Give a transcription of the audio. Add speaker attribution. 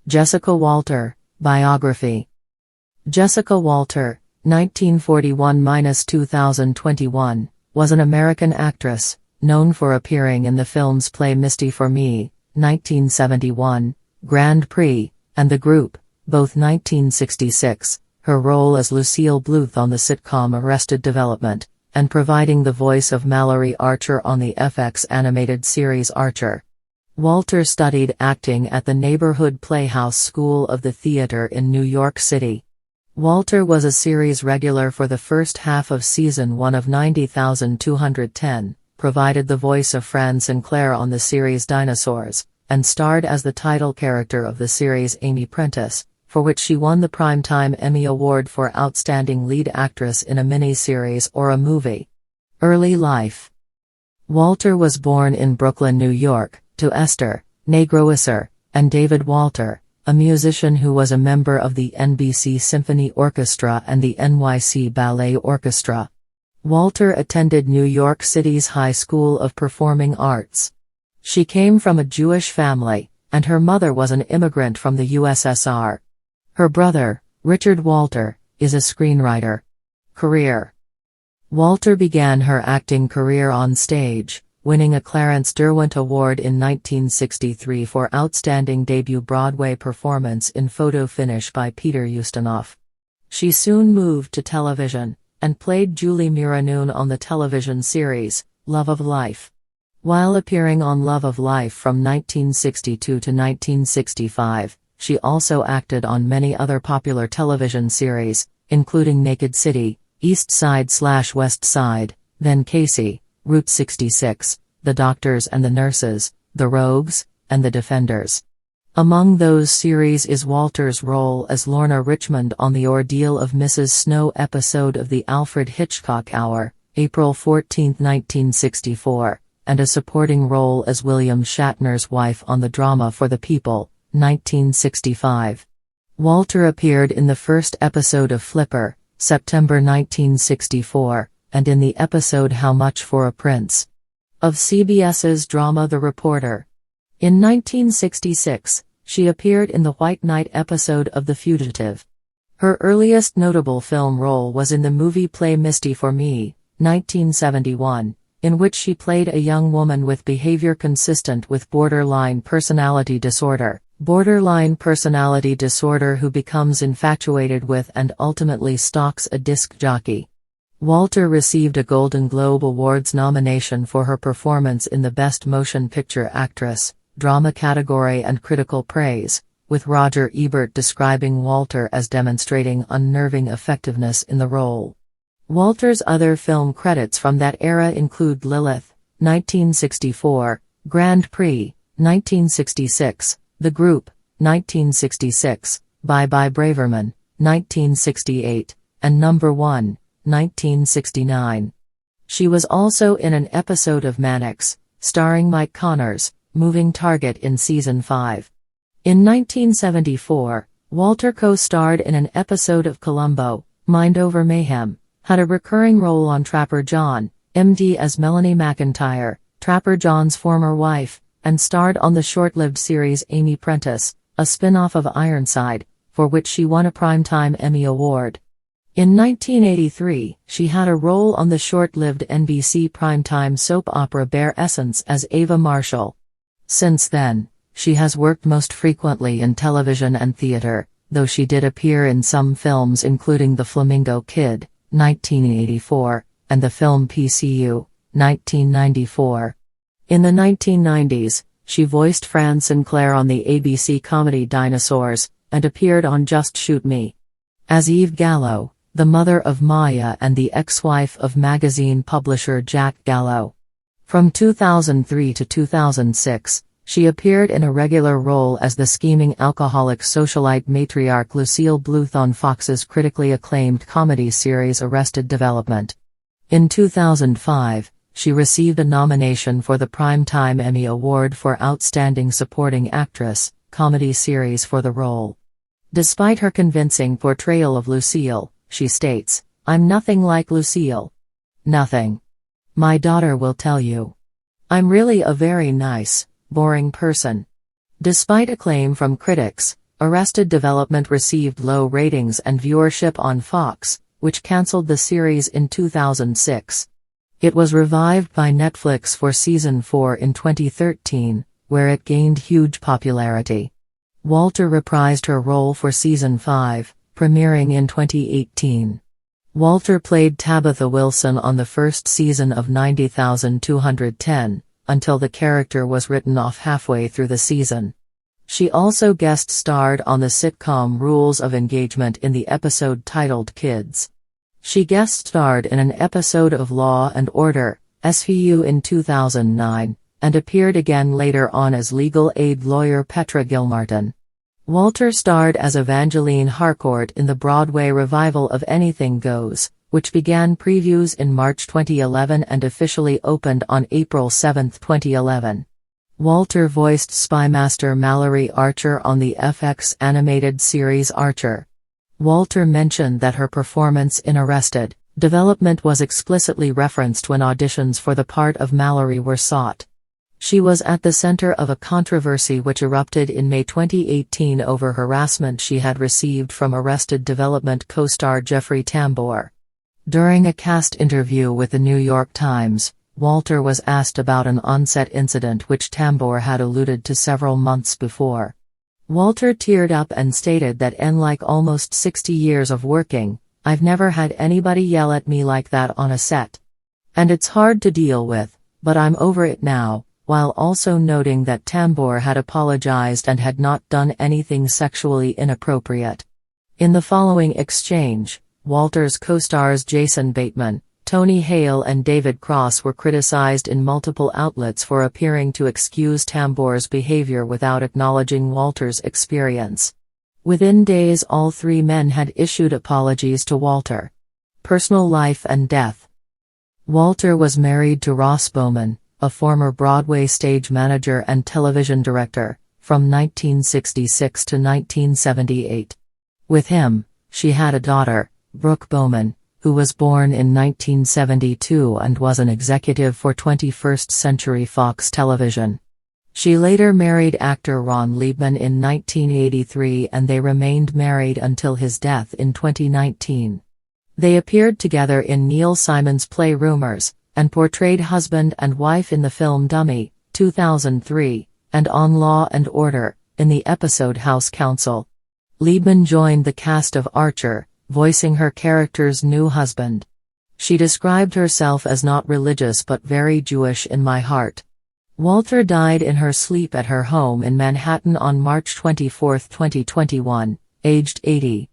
Speaker 1: Jessica Walter, Biography. Jessica Walter, 1941–2021, was an American actress, known for appearing in the films Play Misty for Me, 1971, Grand Prix, and The Group, both 1966, her role as Lucille Bluth on the sitcom Arrested Development, and providing the voice of Malory Archer on the FX animated series Archer. Walter studied acting at the Neighborhood Playhouse School of the Theater in New York City. Walter was a series regular for the first half of Season 1 of 90,210, provided the voice of Fran Sinclair on the series Dinosaurs, and starred as the title character of the series Amy Prentice, for which she won the Primetime Emmy Award for Outstanding Lead Actress in a Miniseries or a Movie. Early life. Walter was born in Brooklyn, New York, to Esther Negroesser and David Walter, a musician who was a member of the NBC Symphony Orchestra and the NYC Ballet Orchestra. Walter attended New York City's High School of Performing Arts. She came from a Jewish family, and her mother was an immigrant from the USSR. Her brother, Richard Walter, is a screenwriter. Career. Walter began her acting career on stage, winning a Clarence Derwent Award in 1963 for Outstanding Debut Broadway Performance in Photo Finish by Peter Ustinov. She soon moved to television, and played Julie Miranoon on the television series, Love of Life. While appearing on Love of Life from 1962 to 1965, she also acted on many other popular television series, including Naked City, East Side/West Side, Then Casey, Route 66, The Doctors and the Nurses, The Rogues, and The Defenders. Among those series is Walter's role as Lorna Richmond on The Ordeal of Mrs. Snow episode of the Alfred Hitchcock Hour, April 14, 1964, and a supporting role as William Shatner's wife on the drama For the People, 1965. Walter appeared in the first episode of Flipper, September 1964, and in the episode How Much for a Prince? Of CBS's drama The Reporter. In 1966, she appeared in the White Knight episode of The Fugitive. Her earliest notable film role was in the movie Play Misty for Me, 1971, in which she played a young woman with behavior consistent with borderline personality disorder. Borderline personality disorder who becomes infatuated with and ultimately stalks a disc jockey. Walter received a Golden Globe Awards nomination for her performance in the Best Motion Picture Actress, Drama category and critical praise, with Roger Ebert describing Walter as demonstrating unnerving effectiveness in the role. Walter's other film credits from that era include Lilith, 1964, Grand Prix, 1966, The Group, 1966, Bye Bye Braverman, 1968, and Number 1, 1969. She was also in an episode of Mannix, starring Mike Connors, Moving Target in Season 5. In 1974, Walter co-starred in an episode of Columbo, Mind Over Mayhem, had a recurring role on Trapper John, MD as Melanie McIntyre, Trapper John's former wife, and starred on the short-lived series Amy Prentice, a spin-off of Ironside, for which she won a Primetime Emmy Award. In 1983, she had a role on the short-lived NBC primetime soap opera Bare Essence as Ava Marshall. Since then, she has worked most frequently in television and theater, though she did appear in some films including The Flamingo Kid, 1984, and the film PCU, 1994. In the 1990s, she voiced Fran Sinclair on the ABC comedy Dinosaurs, and appeared on Just Shoot Me as Eve Gallo, the mother of Maya and the ex-wife of magazine publisher Jack Gallo. From 2003 to 2006, she appeared in a regular role as the scheming alcoholic socialite matriarch Lucille Bluth on Fox's critically acclaimed comedy series Arrested Development. In 2005, she received a nomination for the Primetime Emmy Award for Outstanding Supporting Actress, comedy series for the role. Despite her convincing portrayal of Lucille, she states, "I'm nothing like Lucille. Nothing. My daughter will tell you. I'm really a very nice, boring person." Despite acclaim from critics, Arrested Development received low ratings and viewership on Fox, which cancelled the series in 2006. It was revived by Netflix for season 4 in 2013, where it gained huge popularity. Walter reprised her role for season 5, premiering in 2018. Walter played Tabitha Wilson on the first season of 90,210, until the character was written off halfway through the season. She also guest-starred on the sitcom Rules of Engagement in the episode titled Kids. She guest-starred in an episode of Law and Order, SVU in 2009, and appeared again later on as legal aid lawyer Petra Gilmartin. Walter starred as Evangeline Harcourt in the Broadway revival of Anything Goes, which began previews in March 2011 and officially opened on April 7, 2011. Walter voiced spymaster Malory Archer on the FX animated series Archer. Walter mentioned that her performance in Arrested Development was explicitly referenced when auditions for the part of Malory were sought. She was at the center of a controversy which erupted in May 2018 over harassment she had received from Arrested Development co-star Jeffrey Tambor. During a cast interview with the New York Times, Walter was asked about an on-set incident which Tambor had alluded to several months before. Walter teared up and stated that like almost 60 years of working, I've never had anybody yell at me like that on a set. And it's hard to deal with, but I'm over it now, while also noting that Tambor had apologized and had not done anything sexually inappropriate. In the following exchange, Walter's co-stars Jason Bateman, Tony Hale and David Cross were criticized in multiple outlets for appearing to excuse Tambor's behavior without acknowledging Walter's experience. Within days all three men had issued apologies to Walter. Personal life and death. Walter was married to Ross Bowman, a former Broadway stage manager and television director, from 1966 to 1978. With him, she had a daughter, Brooke Bowman, who was born in 1972 and was an executive for 21st Century Fox Television. She later married actor Ron Liebman in 1983 and they remained married until his death in 2019. They appeared together in Neil Simon's play Rumors, and portrayed husband and wife in the film Dummy, 2003, and on Law and Order, in the episode House Counsel. Liebman joined the cast of Archer, voicing her character's new husband. She described herself as not religious but very Jewish in my heart. Walter died in her sleep at her home in Manhattan on March 24, 2021, aged 80.